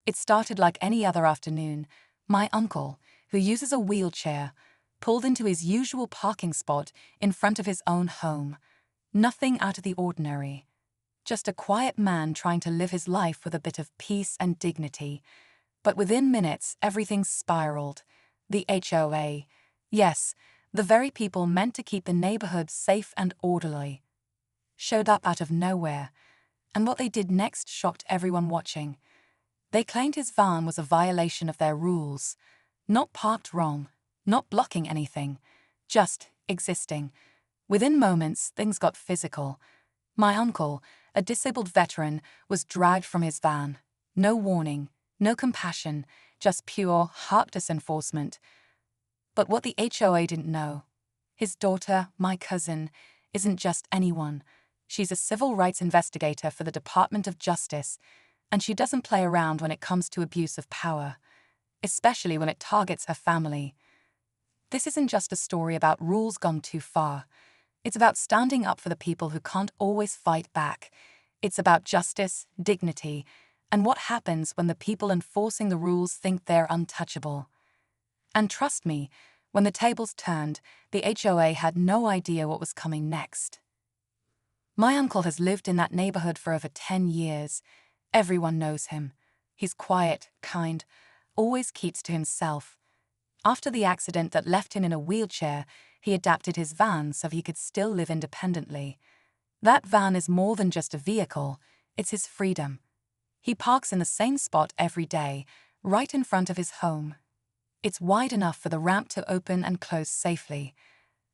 It started like any other afternoon. My uncle, who uses a wheelchair, pulled into his usual parking spot in front of his own home. Nothing out of the ordinary. Just a quiet man trying to live his life with a bit of peace and dignity. But within minutes, everything spiraled. The HOA. Yes, the very people meant to keep the neighborhood safe and orderly. Showed up out of nowhere. And what they did next shocked everyone watching. They claimed his van was a violation of their rules. Not parked wrong, not blocking anything, just existing. Within moments, things got physical. My uncle, a disabled veteran, was dragged from his van. No warning, no compassion, just pure, heartless enforcement. But what the HOA didn't know, his daughter, my cousin, isn't just anyone. She's a civil rights investigator for the Department of Justice, and she doesn't play around when it comes to abuse of power, especially when it targets her family. This isn't just a story about rules gone too far. It's about standing up for the people who can't always fight back. It's about justice, dignity, and what happens when the people enforcing the rules think they're untouchable. And trust me, when the tables turned, the HOA had no idea what was coming next. My uncle has lived in that neighborhood for over 10 years. Everyone knows him. He's quiet, kind, always keeps to himself. After the accident that left him in a wheelchair, he adapted his van so he could still live independently. That van is more than just a vehicle, it's his freedom. He parks in the same spot every day, right in front of his home. It's wide enough for the ramp to open and close safely.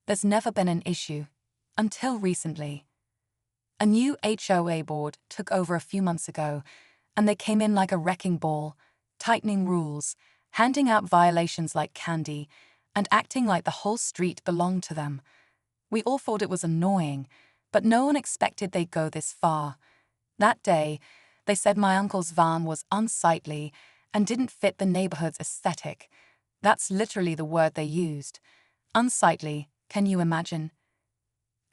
There's never been an issue, until recently. A new HOA board took over a few months ago, and they came in like a wrecking ball, tightening rules, handing out violations like candy, and acting like the whole street belonged to them. We all thought it was annoying, but no one expected they'd go this far. That day, they said my uncle's van was unsightly and didn't fit the neighborhood's aesthetic. That's literally the word they used. Unsightly, can you imagine?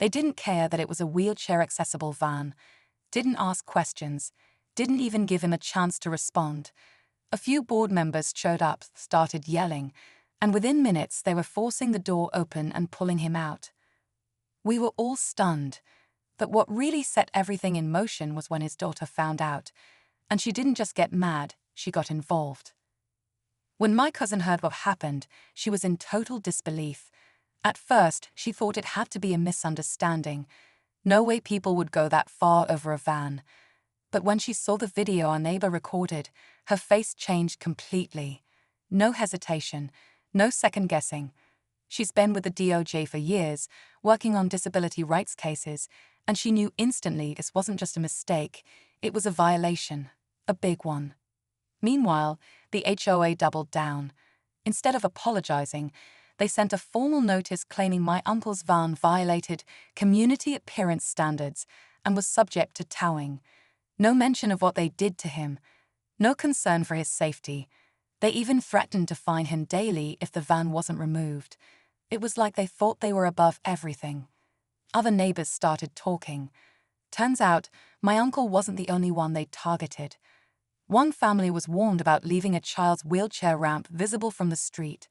They didn't care that it was a wheelchair-accessible van, didn't ask questions, didn't even give him a chance to respond. A few board members showed up, started yelling, and within minutes they were forcing the door open and pulling him out. We were all stunned, but what really set everything in motion was when his daughter found out, and she didn't just get mad, she got involved. When my cousin heard what happened, she was in total disbelief. At first, she thought it had to be a misunderstanding. No way people would go that far over a van. But when she saw the video our neighbor recorded, her face changed completely. No hesitation, no second-guessing. She's been with the DOJ for years, working on disability rights cases, and she knew instantly this wasn't just a mistake, it was a violation, a big one. Meanwhile, the HOA doubled down. Instead of apologizing, they sent a formal notice claiming my uncle's van violated community appearance standards and was subject to towing. No mention of what they did to him. No concern for his safety. They even threatened to fine him daily if the van wasn't removed. It was like they thought they were above everything. Other neighbors started talking. Turns out, my uncle wasn't the only one they'd targeted. One family was warned about leaving a child's wheelchair ramp visible from the street.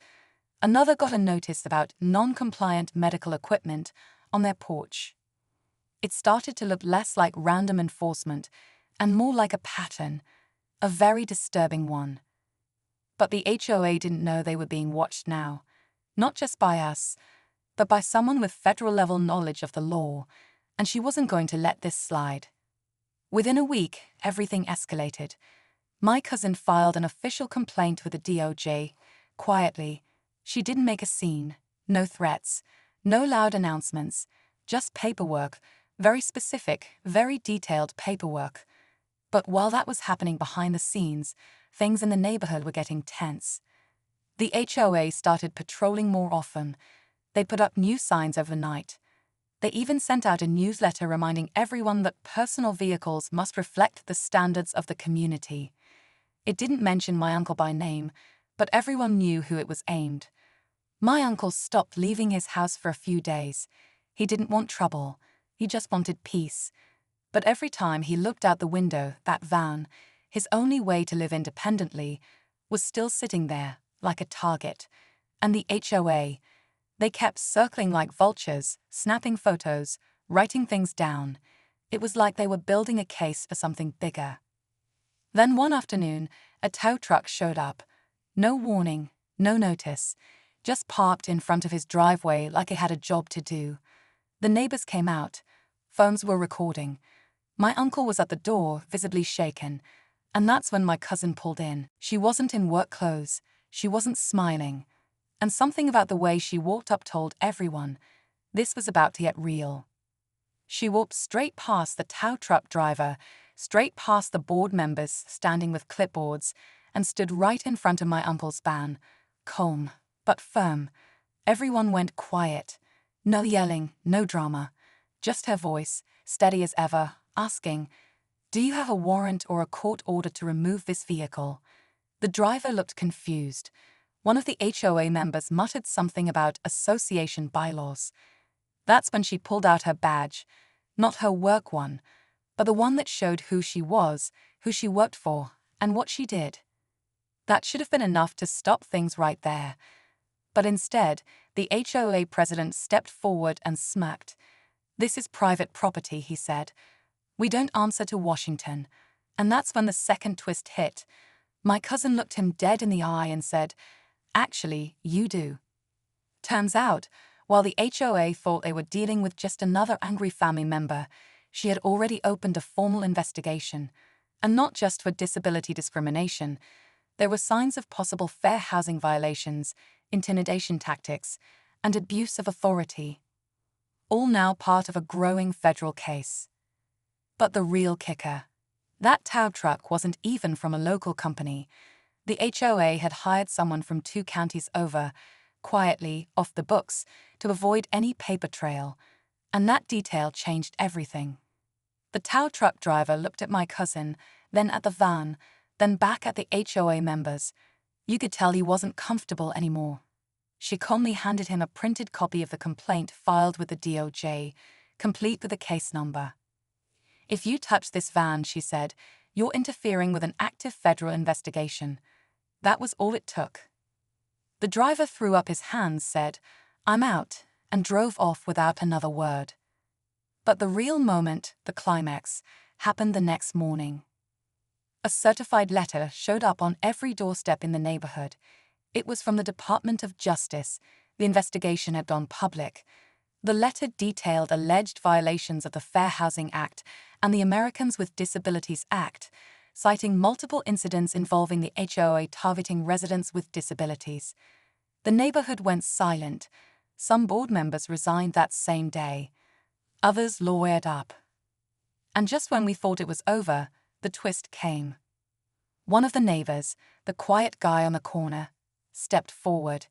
Another got a notice about non-compliant medical equipment on their porch. It started to look less like random enforcement and more like a pattern, a very disturbing one. But the HOA didn't know they were being watched now, not just by us, but by someone with federal-level knowledge of the law, and she wasn't going to let this slide. Within a week, everything escalated. My cousin filed an official complaint with the DOJ, quietly. She didn't make a scene, no threats, no loud announcements, just paperwork, very specific, very detailed paperwork. But while that was happening behind the scenes, things in the neighborhood were getting tense. The HOA started patrolling more often. They put up new signs overnight. They even sent out a newsletter reminding everyone that personal vehicles must reflect the standards of the community. It didn't mention my uncle by name, but everyone knew who it was aimed. My uncle stopped leaving his house for a few days. He didn't want trouble. He just wanted peace. But every time he looked out the window, that van, his only way to live independently, was still sitting there, like a target. And the HOA, they kept circling like vultures, snapping photos, writing things down. It was like they were building a case for something bigger. Then one afternoon, a tow truck showed up. No warning, no notice, just parked in front of his driveway like it had a job to do. The neighbors came out. Phones were recording. My uncle was at the door, visibly shaken. And that's when my cousin pulled in. She wasn't in work clothes. She wasn't smiling. And something about the way she walked up told everyone this was about to get real. She walked straight past the tow truck driver, straight past the board members standing with clipboards, and stood right in front of my uncle's van, calm but firm. Everyone went quiet. No yelling, no drama. Just her voice, steady as ever, asking, "Do you have a warrant or a court order to remove this vehicle?" The driver looked confused. One of the HOA members muttered something about association bylaws. That's when she pulled out her badge, not her work one, but the one that showed who she was, who she worked for, and what she did. That should have been enough to stop things right there. But instead, the HOA president stepped forward and smirked. "This is private property," he said. "We don't answer to Washington." And that's when the second twist hit. My cousin looked him dead in the eye and said, "Actually, you do." Turns out, while the HOA thought they were dealing with just another angry family member, she had already opened a formal investigation. And not just for disability discrimination. There were signs of possible fair housing violations, intimidation tactics, and abuse of authority. All now part of a growing federal case. But the real kicker. That tow truck wasn't even from a local company. The HOA had hired someone from 2 counties over, quietly, off the books, to avoid any paper trail. And that detail changed everything. The tow truck driver looked at my cousin, then at the van, then back at the HOA members. You could tell he wasn't comfortable anymore. She calmly handed him a printed copy of the complaint filed with the DOJ, complete with the case number. "If you touch this van," she said, "you're interfering with an active federal investigation." That was all it took. The driver threw up his hands, said, "I'm out," and drove off without another word. But the real moment, the climax, happened the next morning. A certified letter showed up on every doorstep in the neighborhood. It was from the Department of Justice. The investigation had gone public. The letter detailed alleged violations of the Fair Housing Act and the Americans with Disabilities Act, citing multiple incidents involving the HOA targeting residents with disabilities. The neighborhood went silent. Some board members resigned that same day. Others lawyered up. And just when we thought it was over, the twist came. One of the neighbors, the quiet guy on the corner, stepped forward.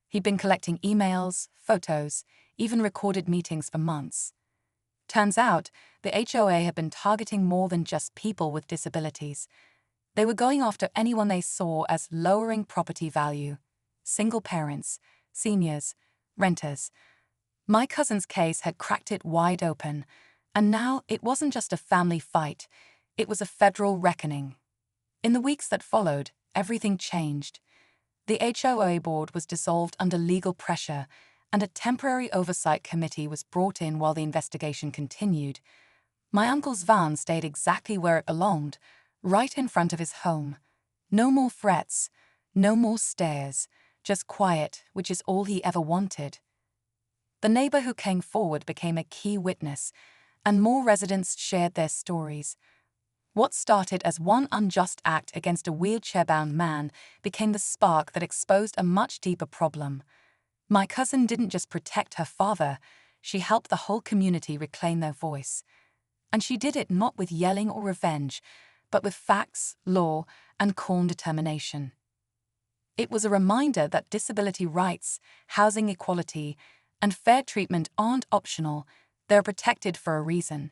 He'd been collecting emails, photos, even recorded meetings for months. Turns out, the HOA had been targeting more than just people with disabilities. They were going after anyone they saw as lowering property value: single parents, seniors, renters. My cousin's case had cracked it wide open, and now it wasn't just a family fight, it was a federal reckoning. In the weeks that followed, everything changed. The HOA board was dissolved under legal pressure, and a temporary oversight committee was brought in while the investigation continued. My uncle's van stayed exactly where it belonged, right in front of his home. No more threats, no more stares, just quiet, which is all he ever wanted. The neighbor who came forward became a key witness, and more residents shared their stories. What started as one unjust act against a wheelchair-bound man became the spark that exposed a much deeper problem. My cousin didn't just protect her father, she helped the whole community reclaim their voice. And she did it not with yelling or revenge, but with facts, law, and calm determination. It was a reminder that disability rights, housing equality, and fair treatment aren't optional, they're protected for a reason.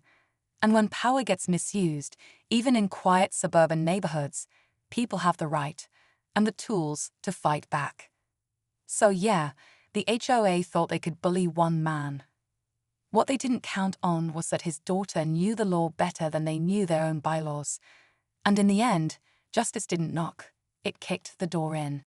And when power gets misused, even in quiet suburban neighborhoods, people have the right and the tools to fight back. So yeah, the HOA thought they could bully one man. What they didn't count on was that his daughter knew the law better than they knew their own bylaws. And in the end, justice didn't knock. It kicked the door in.